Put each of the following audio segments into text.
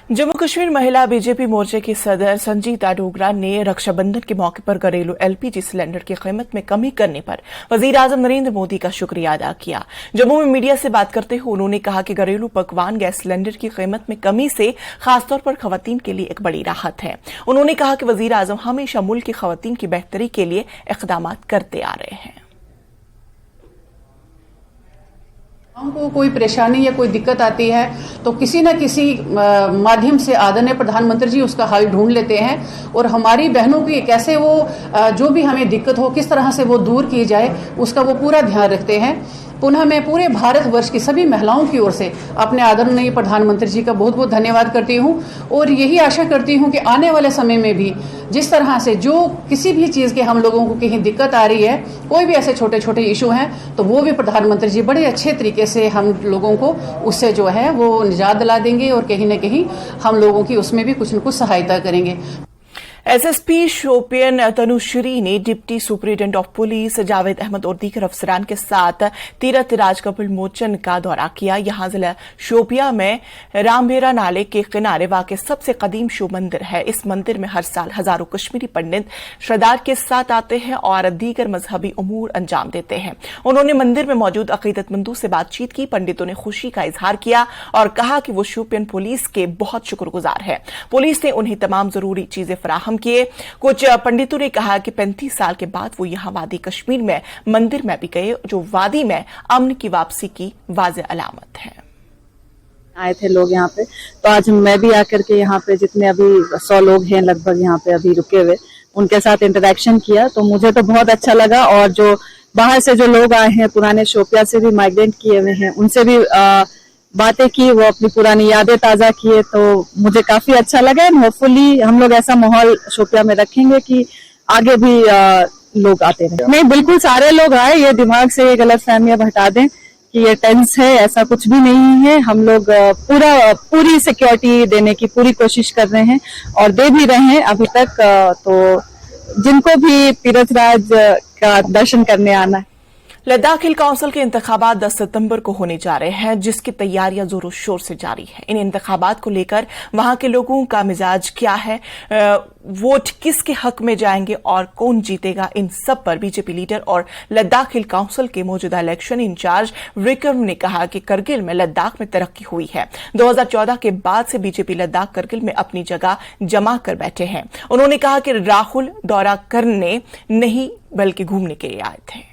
जम्मू कश्मीर महिला बीजेपी मोर्चे की सदर संजीता डोगरा ने रक्षाबंधन के मौके पर घरेलू एलपीजी सिलेंडर की कीमत में कमी करने पर वजीर आजम नरेंद्र मोदी का शुक्रिया अदा किया। जम्मू में मीडिया से बात करते हुए उन्होंने कहा कि घरेलू पकवान गैस सिलेंडर की कीमत में कमी से खासतौर पर खवातीन के लिए एक बड़ी राहत है। उन्होंने कहा कि वजीर आजम हमेशा मुल्क की खवातीन की बेहतरी के लिए इक़दाम करते आ रहे हैं। को कोई परेशानी या कोई दिक्कत आती है तो किसी न किसी माध्यम से आदरणीय प्रधानमंत्री जी उसका हल ढूंढ लेते हैं और हमारी बहनों की कैसे वो जो भी हमें दिक्कत हो किस तरह से वो दूर की जाए उसका वो पूरा ध्यान रखते हैं। पुनः मैं पूरे भारतवर्ष की सभी महिलाओं की ओर से अपने आदरणीय प्रधानमंत्री जी का बहुत बहुत धन्यवाद करती हूं और यही आशा करती हूं कि आने वाले समय में भी जिस तरह से जो किसी भी चीज़ के हम लोगों को कहीं दिक्कत आ रही है, कोई भी ऐसे छोटे छोटे इशू हैं तो वो भी प्रधानमंत्री जी बड़े अच्छे तरीके से हम लोगों को उससे जो है वो निजात दिला देंगे और कहीं न कहीं हम लोगों की उसमें भी कुछ न कुछ सहायता करेंगे। एसएसपी शोपियन तनुश्री ने deputy superintendent of police Javed Ahmad और दीगर अफसरान के साथ तीरथ राज कपिल मोचन का दौरा किया। यहां जिला शोपिया में रामभेरा नाले के किनारे वाक़ सबसे कदीम शिव मंदिर है। इस मंदिर में हर साल हजारों कश्मीरी पंडित श्रद्धार के साथ आते हैं और दीगर मजहबी उमूर अंजाम देते हैं। उन्होंने मंदिर में मौजूद अकीदतमंदों से बातचीत की। पंडितों ने खुशी का इजहार किया और कहा कि वो शोपियन पुलिस के बहुत शुक्रगुजार है। पुलिस ने उन्हें तमाम जरूरी चीजें फराहम किए। कुछ पंडितों ने कहा कि 35 साल के बाद वो यहां वादी कश्मीर में मंदिर में भी गए, जो वादी में अमन की वापसी की वाज़ेह अलामत है। आए थे लोग यहाँ पे, तो आज मैं भी आकर के यहाँ पे जितने अभी 100 लोग हैं लगभग यहाँ पे अभी रुके हुए, उनके साथ इंटरेक्शन किया तो मुझे तो बहुत अच्छा लगा। और जो बाहर से जो लोग आए हैं, पुराने शोपिया से भी माइग्रेट किए हुए हैं, उनसे भी बातें की, वो अपनी पुरानी यादें ताजा किए, तो मुझे काफी अच्छा लगा। एंड होपफुली हम लोग ऐसा माहौल शोपिया में रखेंगे कि आगे भी लोग आते रहे। नहीं, बिल्कुल सारे लोग आए, ये दिमाग से ये गलत फहमियां हटा दें कि ये टेंस है, ऐसा कुछ भी नहीं है। हम लोग पूरी सिक्योरिटी देने की पूरी कोशिश कर रहे हैं और दे भी रहे हैं अभी तक। तो जिनको भी तीर्थराज का दर्शन करने आना है। लद्दाख हिल काउंसिल के इंतखाबात 10 सितंबर को होने जा रहे हैं, जिसकी तैयारियां जोरों शोर से जारी है। इन इंतखाबात को लेकर वहां के लोगों का मिजाज क्या है, वोट किसके हक में जाएंगे और कौन जीतेगा, इन सब पर बीजेपी लीडर और लद्दाख हिल काउंसिल के मौजूदा इलेक्शन इंचार्ज विक्रम ने कहा कि करगिल में लद्दाख में तरक्की हुई है। 2014 के बाद से बीजेपी लद्दाख करगिल में अपनी जगह जमा कर बैठे हैं। उन्होंने कहा कि राहुल दौरा करने नहीं बल्कि घूमने के लिए आए थे।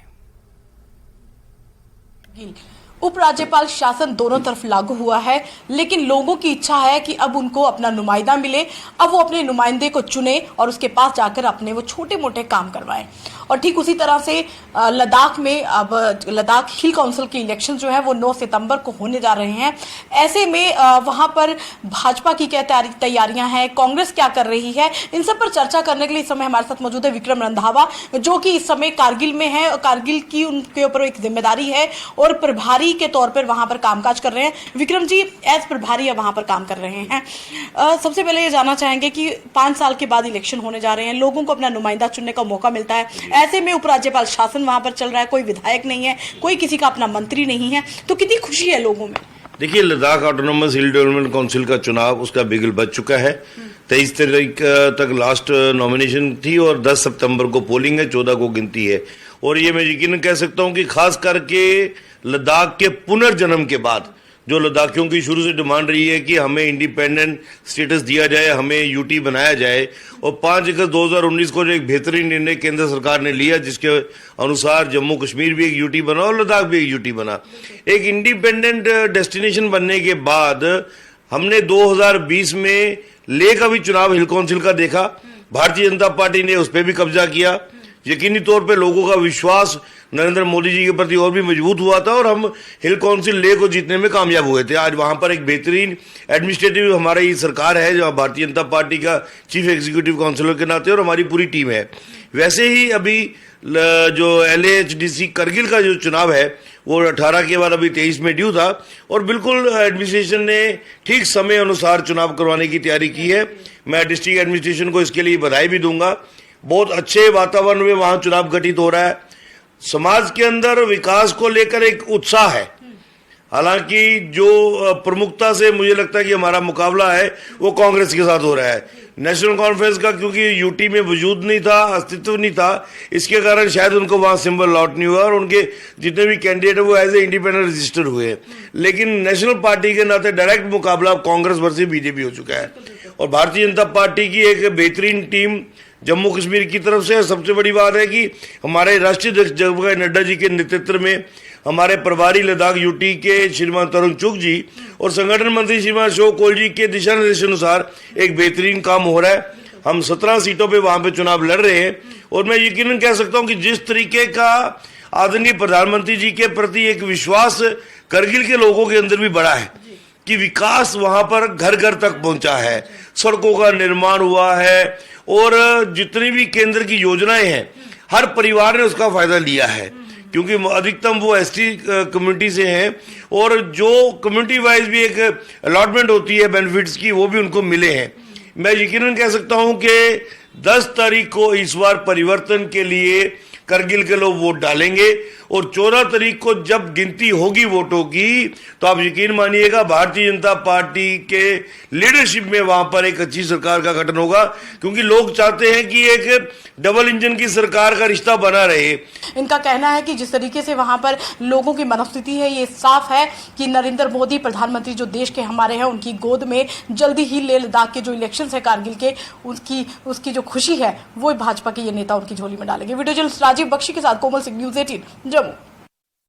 उपराज्यपाल शासन दोनों तरफ लागू हुआ है, लेकिन लोगों की इच्छा है कि अब उनको अपना नुमाइंदा मिले, अब वो अपने नुमाइंदे को चुने और उसके पास जाकर अपने वो छोटे मोटे काम करवाएं। और ठीक उसी तरह से लद्दाख में अब लद्दाख हिल काउंसिल के इलेक्शन जो है वो 9 सितंबर को होने जा रहे हैं। ऐसे में वहां पर भाजपा की क्या तैयारियां हैं, कांग्रेस क्या कर रही है, इन सब पर चर्चा करने के लिए इस समय हमारे साथ मौजूद है विक्रम रंधावा, जो कि इस समय कारगिल में है और कारगिल की उनके ऊपर एक जिम्मेदारी है और प्रभारी के तौर पर वहां पर कामकाज कर रहे हैं। विक्रम जी एज प्रभारी वहां पर काम कर रहे हैं। सबसे पहले ये जानना चाहेंगे कि 5 साल के बाद इलेक्शन होने जा रहे हैं, लोगों को अपना नुमाइंदा चुनने का मौका मिलता है। ऐसे में उपराज्यपाल शासन वहां पर चल रहा है, कोई विधायक नहीं है, कोई किसी का अपना मंत्री नहीं है, तो कितनी खुशी है लोगों में। देखिए, लद्दाख ऑटोनोमस हिल डेवलपमेंट काउंसिल का चुनाव उसका बिगुल बज चुका है। 23 तारीख तक लास्ट नॉमिनेशन थी और 10 सितंबर को पोलिंग है, 14 को गिनती है। और ये मैं यकीनन कह सकता हूं कि खास करके लद्दाख के पुनर्जन्म के बाद जो लद्दाखियों की शुरू से डिमांड रही है कि हमें इंडिपेंडेंट स्टेटस दिया जाए, हमें यूटी बनाया जाए, और 5 अगस्त 2019 को जो एक बेहतरीन निर्णय केंद्र सरकार ने लिया जिसके अनुसार जम्मू कश्मीर भी एक यूटी बना और लद्दाख भी एक यूटी बना। एक इंडिपेंडेंट डेस्टिनेशन बनने के बाद हमने 2020 में लेह का भी चुनाव हिल काउंसिल का देखा। भारतीय जनता पार्टी ने उस पर भी कब्जा किया। यकीनी तौर पे लोगों का विश्वास नरेंद्र मोदी जी के प्रति और भी मजबूत हुआ था और हम हिल काउंसिल लेह को जीतने में कामयाब हुए थे। आज वहां पर एक बेहतरीन एडमिनिस्ट्रेटिव हमारी भारतीय जनता पार्टी का चीफ एग्जीक्यूटिव काउंसिलर के नाते और हमारी पूरी टीम है। वैसे ही अभी जो LAHDC करगिल का जो चुनाव है वो 18 के बाद अभी 23 में ड्यू था और बिल्कुल एडमिनिस्ट्रेशन ने ठीक समय अनुसार चुनाव करवाने की तैयारी की है। मैं डिस्ट्रिक्ट एडमिनिस्ट्रेशन को इसके लिए बधाई भी दूंगा। बहुत अच्छे वातावरण में वहां चुनाव घटित हो रहा है। समाज के अंदर विकास को लेकर एक उत्साह है। हालांकि जो प्रमुखता से मुझे लगता है कि हमारा मुकाबला है वो कांग्रेस के साथ हो रहा है। नेशनल कॉन्फ्रेंस का क्योंकि यूटी में वजूद नहीं था, अस्तित्व नहीं था, इसके कारण शायद उनको वहां सिंबल लॉट नहीं हुआ और उनके जितने भी कैंडिडेट है वो एज ए इंडिपेंडेंट रजिस्टर हुए हैं। लेकिन नेशनल पार्टी के नाते डायरेक्ट मुकाबला कांग्रेस वर्सेस बीजेपी हो चुका है और भारतीय जनता पार्टी की एक बेहतरीन टीम जम्मू कश्मीर की तरफ से। सबसे बड़ी बात है कि हमारे राष्ट्रीय अध्यक्ष जगत नड्डा जी के नेतृत्व में हमारे प्रभारी लद्दाख यूटी के श्रीमान तरुण चुग जी और संगठन मंत्री श्रीमान अशोक कोल जी के दिशा निर्देश अनुसार एक बेहतरीन काम हो रहा है। हम 17 सीटों पे वहां पे चुनाव लड़ रहे हैं और मैं यकीनन कह सकता हूं कि जिस तरीके का आदरणीय प्रधानमंत्री जी के प्रति एक विश्वास करगिल के लोगों के अंदर भी बढ़ा है कि विकास वहां पर घर घर तक पहुंचा है, सड़कों का निर्माण हुआ है और जितनी भी केंद्र की योजनाएं हैं हर परिवार ने उसका फायदा लिया है क्योंकि अधिकतम वो एसटी कम्युनिटी से हैं और जो कम्युनिटी वाइज भी एक अलॉटमेंट होती है बेनिफिट्स की वो भी उनको मिले हैं। मैं यकीनन कह सकता हूं कि 10 तारीख को इस बार परिवर्तन के लिए करगिल के लोग वोट डालेंगे और 14 तारीख को जब गिनती होगी वोटों की तो आप यकीन मानिएगा भारतीय जनता पार्टी के लीडरशिप में वहां पर एक अच्छी सरकार का गठन होगा क्योंकि लोग चाहते हैं कि एक डबल इंजन की सरकार का रिश्ता बना रहे। इनका कहना है कि जिस तरीके से वहां पर लोगों की मनोस्थिति है ये साफ है कि नरेंद्र मोदी प्रधानमंत्री जो देश के हमारे हैं उनकी गोद में जल्दी ही लेह लद्दाख के जो इलेक्शन है कारगिल के उसकी जो खुशी है वो भाजपा के ये नेता उनकी झोली में डालेंगे। वीडियो जर्नलिस्ट राजीव बख्शी के साथ कोमल सिंह, न्यूज़ 18 जम्मू।